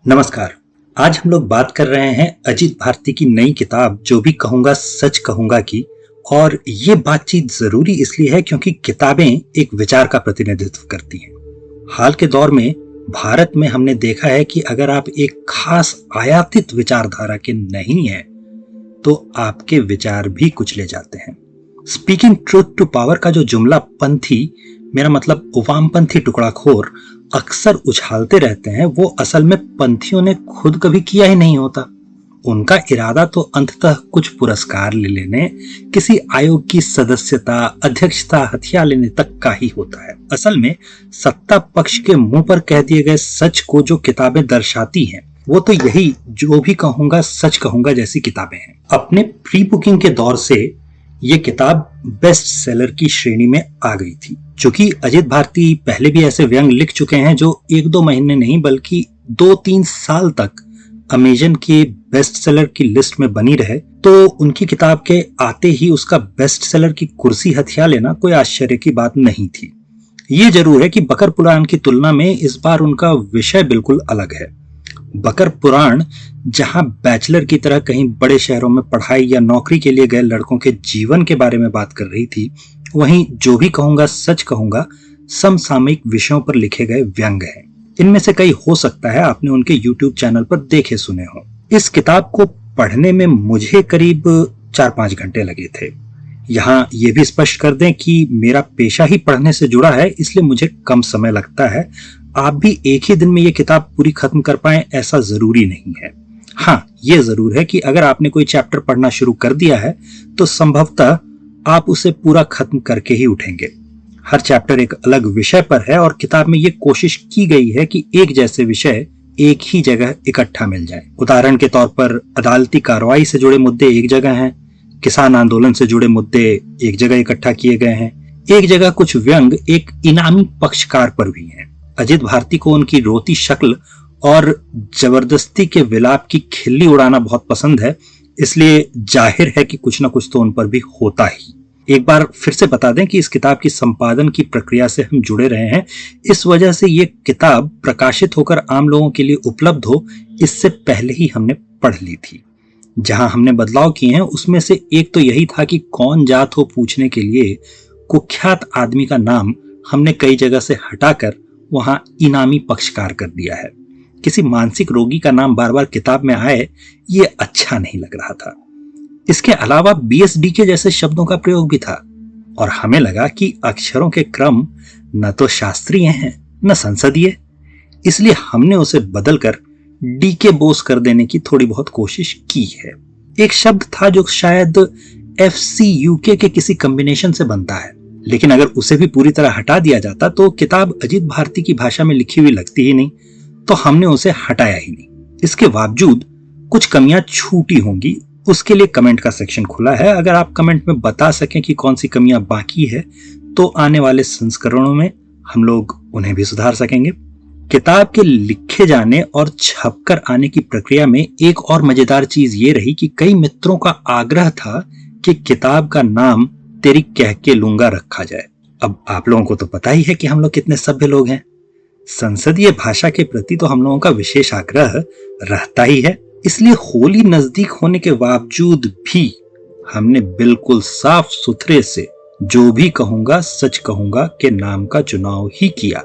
नमस्कार। आज हम लोग बात कर रहे हैं अजीत भारती की नई किताब जो भी कहूंगा सच कहूंगा की। और ये बातचीत जरूरी इसलिए है क्योंकि किताबें एक विचार का प्रतिनिधित्व करती हैं। हाल के दौर में भारत में हमने देखा है कि अगर आप एक खास आयातित विचारधारा के नहीं हैं तो आपके विचार भी कुचले जाते हैं। स्पीकिंग ट्रूथ टू पावर का जो जुमला पंथी, मेरा मतलब वामपंथी टुकड़ाखोर अक्सर उछालते रहते हैं, वो असल में पंथियों ने खुद कभी किया ही नहीं होता। उनका इरादा तो अंततः कुछ पुरस्कार ले लेने, किसी आयोग की सदस्यता, अध्यक्षता हथिया लेने तक का ही होता है। असल में सत्ता पक्ष के मुंह पर कह दिए गए सच को जो किताबें दर्शाती हैं वो तो यही जो भी कहूंगा सच कहूंगा जैसी किताबें हैं। अपने प्री बुकिंग के दौर से ये किताब बेस्ट सेलर की श्रेणी में आ गई थी। चूंकि अजीत भारती पहले भी ऐसे व्यंग लिख चुके हैं जो 1-2 महीने नहीं बल्कि 2-3 साल तक अमेजन के बेस्ट सेलर की लिस्ट में बनी रहे, तो उनकी किताब के आते ही उसका बेस्ट सेलर की कुर्सी हथिया लेना कोई आश्चर्य की बात नहीं थी। ये जरूर है कि बकर पुराण की तुलना में इस बार उनका विषय बिल्कुल अलग है। बकर पुराण जहां बैचलर की तरह कहीं बड़े शहरों में पढ़ाई या नौकरी के लिए गए लड़कों के जीवन के बारे में बात कर रही थी, वहीं जो भी कहूंगा सच कहूंगा समसामयिक विषयों पर लिखे गए व्यंग हैं। इनमें से कई हो सकता है आपने उनके YouTube चैनल पर देखे सुने हो। इस किताब को पढ़ने में मुझे करीब 4-5 घंटे लगे थे। यहाँ ये भी स्पष्ट कर दें कि मेरा पेशा ही पढ़ने से जुड़ा है, इसलिए मुझे कम समय लगता है। आप भी एक ही दिन में ये किताब पूरी खत्म कर पाए ऐसा जरूरी नहीं है। हाँ, ये जरूर है कि अगर आपने कोई चैप्टर पढ़ना शुरू कर दिया है तो संभवतः आप उसे पूरा खत्म करके ही उठेंगे। हर चैप्टर एक अलग विषय पर है और किताब में ये कोशिश की गई है कि एक जैसे विषय एक ही जगह इकट्ठा मिल जाए। उदाहरण के तौर पर अदालती कार्रवाई से जुड़े मुद्दे एक जगह हैं, किसान आंदोलन से जुड़े मुद्दे एक जगह इकट्ठा किए गए हैं, एक जगह कुछ व्यंग एक इनामी पक्षकार पर भी हैं। अजीत भारती को उनकी रोती शक्ल और जबरदस्ती के विलाप की खिल्ली उड़ाना बहुत पसंद है, इसलिए जाहिर है कि कुछ ना कुछ तो उन पर भी होता ही। एक बार फिर से बता दें कि इस किताब की संपादन की प्रक्रिया से हम जुड़े रहे हैं, इस वजह से ये किताब प्रकाशित होकर आम लोगों के लिए उपलब्ध हो इससे पहले ही हमने पढ़ ली थी। जहां हमने बदलाव किए हैं उसमें से एक तो यही था कि कौन जात हो पूछने के लिए कुख्यात आदमी का नाम हमने कई जगह से हटाकर वहां इनामी पक्षकार कर दिया है। किसी मानसिक रोगी का नाम बार बार किताब में आए ये अच्छा नहीं लग रहा था। इसके अलावा BSDK जैसे शब्दों का प्रयोग भी था और हमें लगा कि अक्षरों के क्रम न तो शास्त्रीय हैं न संसदीय, इसलिए हमने उसे बदलकर DK बोस कर देने की थोड़ी बहुत कोशिश की है। एक शब्द था जो शायद FCUK के किसी कॉम्बिनेशन से बनता है, लेकिन अगर उसे भी पूरी तरह हटा दिया जाता तो किताब अजीत भारती की भाषा में लिखी हुई लगती ही नहीं, तो हमने उसे हटाया ही नहीं। इसके बावजूद कुछ कमियां छूटी होंगी, उसके लिए कमेंट का सेक्शन खुला है। अगर आप कमेंट में बता सकें कि कौन सी कमियां बाकी है तो आने वाले संस्करणों में हम लोग उन्हें भी सुधार सकेंगे। किताब के लिखे जाने और छपकर आने की प्रक्रिया में एक और मजेदार चीज ये रही कि कई मित्रों का आग्रह था कि किताब का नाम तेरी कह के लूंगा रखा जाए। अब आप लोगों को तो पता ही है कि हम लोग कितने सभ्य लोग हैं। संसदीय भाषा के प्रति तो हम लोगों का विशेष आग्रह रहता ही है, इसलिए होली नजदीक होने के बावजूद भी हमने बिल्कुल साफ सुथरे से जो भी कहूंगा सच कहूंगा के नाम का चुनाव ही किया।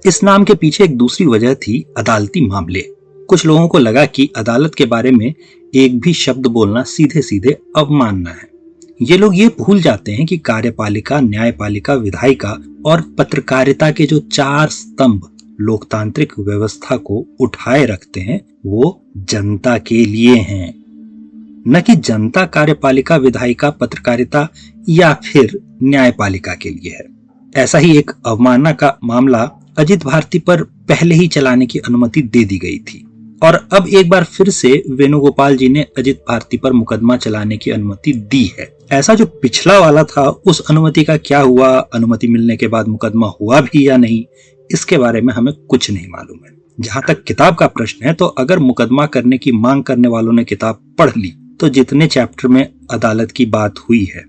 इस नाम के पीछे एक दूसरी वजह थी अदालती मामले। कुछ लोगों को लगा कि अदालत के बारे में एक भी शब्द बोलना सीधे सीधे अवमानना है। ये लोग ये भूल जाते हैं कि कार्यपालिका, न्यायपालिका, विधायिका और पत्रकारिता के जो 4 स्तंभ लोकतांत्रिक व्यवस्था को उठाए रखते हैं वो जनता के लिए हैं, न कि जनता कार्यपालिका, विधायिका, पत्रकारिता या फिर न्यायपालिका के लिए है। ऐसा ही एक अवमानना का मामला अजीत भारती पर पहले ही चलाने की अनुमति दे दी गई थी और अब एक बार फिर से वेणुगोपाल जी ने अजीत भारती पर मुकदमा चलाने की अनुमति दी है। ऐसा जो पिछला वाला था उस अनुमति का क्या हुआ, अनुमति मिलने के बाद मुकदमा हुआ भी या नहीं, इसके बारे में हमें कुछ नहीं मालूम है। जहां तक किताब का प्रश्न है तो अगर मुकदमा करने की मांग करने वालों ने किताब पढ़ ली तो जितने चैप्टर में अदालत की बात हुई है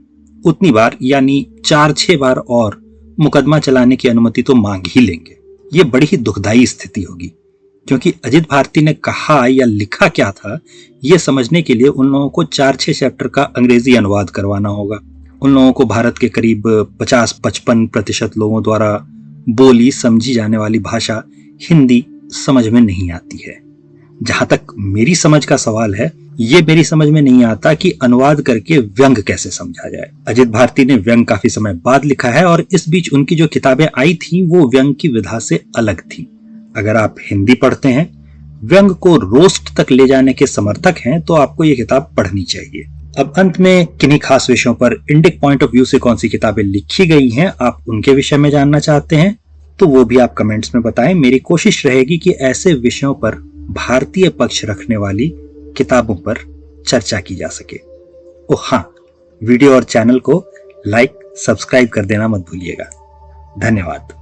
उतनी बार यानी 4-6 बार और मुकदमा चलाने की अनुमति तो मांग ही लेंगे। ये बड़ी ही दुखदाई स्थिति होगी। क्योंकि अजित भारती ने कहा या लिखा क्या था, यह समझने के लिए उन लोगों को 4-6 चैप्टर का अंग्रेजी अनुवाद करवाना होगा। उन लोगों को भारत के करीब 50-55% लोगों द्वारा बोली समझी जाने वाली भाषा हिंदी समझ में नहीं आती है। जहां तक मेरी समझ का सवाल है, ये मेरी समझ में नहीं आता कि अनुवाद करके व्यंग कैसे समझा जाए। अजित भारती ने व्यंग काफी समय बाद लिखा है और इस बीच उनकी जो किताबें आई थी वो व्यंग की विधा से अलग थी। अगर आप हिंदी पढ़ते हैं, व्यंग को रोस्ट तक ले जाने के समर्थक हैं, तो आपको ये किताब पढ़नी चाहिए। अब अंत में किन्हीं खास विषयों पर इंडिक पॉइंट ऑफ व्यू से कौन सी किताबें लिखी गई हैं, आप उनके विषय में जानना चाहते हैं तो वो भी आप कमेंट्स में बताएं। मेरी कोशिश रहेगी कि ऐसे विषयों पर भारतीय पक्ष रखने वाली किताबों पर चर्चा की जा सके। ओ हाँ, वीडियो और चैनल को लाइक सब्सक्राइब कर देना मत भूलिएगा। धन्यवाद।